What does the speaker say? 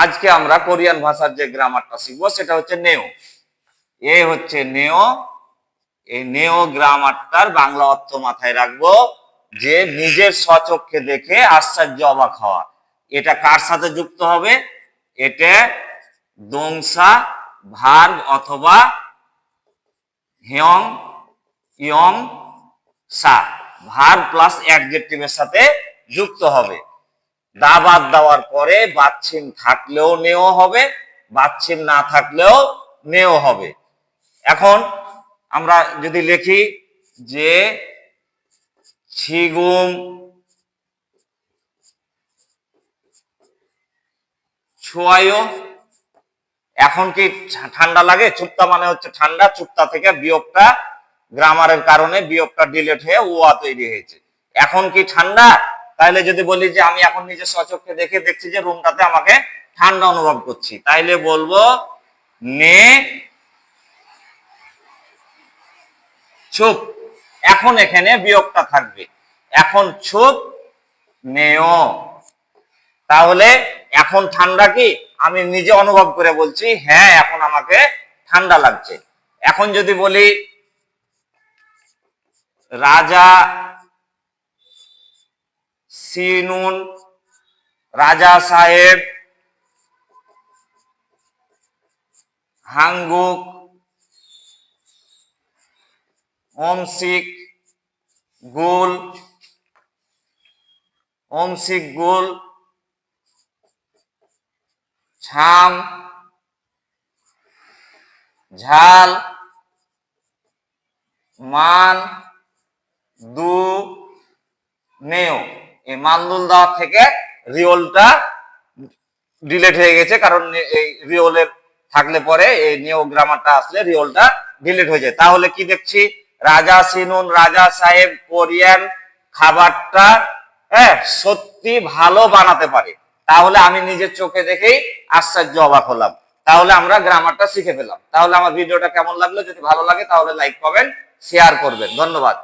আজকে আমরা কোরিয়ান ভাষার যে গ্রামারটা শিখবো সেটা হচ্ছে নেও। এ হচ্ছে নেও। এই নেও গ্রামারটার বাংলা অর্থ মাথায় রাখবো যে নিজের স্বচক্ষে দেখে আশ্চর্য অবাক হওয়া। এটা কার সাথে যুক্ত হবে? এটা দংসা ভার্ব অথবা হেয়ং ইয়ং সা ভার্ব প্লাস অ্যাডজেক্টিভের সাথে যুক্ত হবে। দা বাদ দেওয়ার পরে বাচ্চিন থাকলেও নেও হবে, বাচ্চিন না থাকলেও নেও হবে। এখন আমরা যদি লিখি যে ছিগুম ছোয়ায়ো, এখন কি ঠান্ডা লাগে? চুপ্তা মানে হচ্ছে ঠান্ডা, চুপ্তা থেকে বিয়োগটা গ্রামারের কারণে বিয়োগটা ডিলিট হয়ে ওয়া তৈরি হয়েছে। এখন কি ঠান্ডা? তাইলে যদি বলি যে আমি এখন নিজের স্বচক্ষে দেখে দেখছি যে রুমটাতে আমাকে ঠান্ডা অনুভব করছি, তাইলে বলবো নে চুপ। এখন এখানে বিয়োগটা থাকবে, এখন চুপ নেও। তাহলে এখন ঠান্ডা কি আমি নিজে অনুভব করে বলছি, হ্যাঁ এখন আমাকে ঠান্ডা লাগছে। এখন যদি বলি রাজা সিনুন, রাজা সাহেব হাঙ্গুক ওমসিক গুল, ওমসিক গুল ছাম ঝাল মান দু নেও। এই মানদুল দেওয়ার থেকে রিওলটা ডিলিট হয়ে গেছে, কারণ এই রিওলের থাকলে পরে এই নিও গ্রামারটা আসলে রিওলটা ডিলিট হয়ে যায়। তাহলে কি দেখছি? রাজা সিনুন, রাজা সাহেব কোরিয়ান খাবারটা সত্যি ভালো বানাতে পারে। তাহলে আমি নিজের চোখে দেখেই আশ্চর্য অবাক হলাম। তাহলে আমরা গ্রামারটা শিখে ফেলাম। তাহলে আমার ভিডিওটা কেমন লাগলো? যদি ভালো লাগে তাহলে লাইক কমেন্ট শেয়ার করবেন। ধন্যবাদ।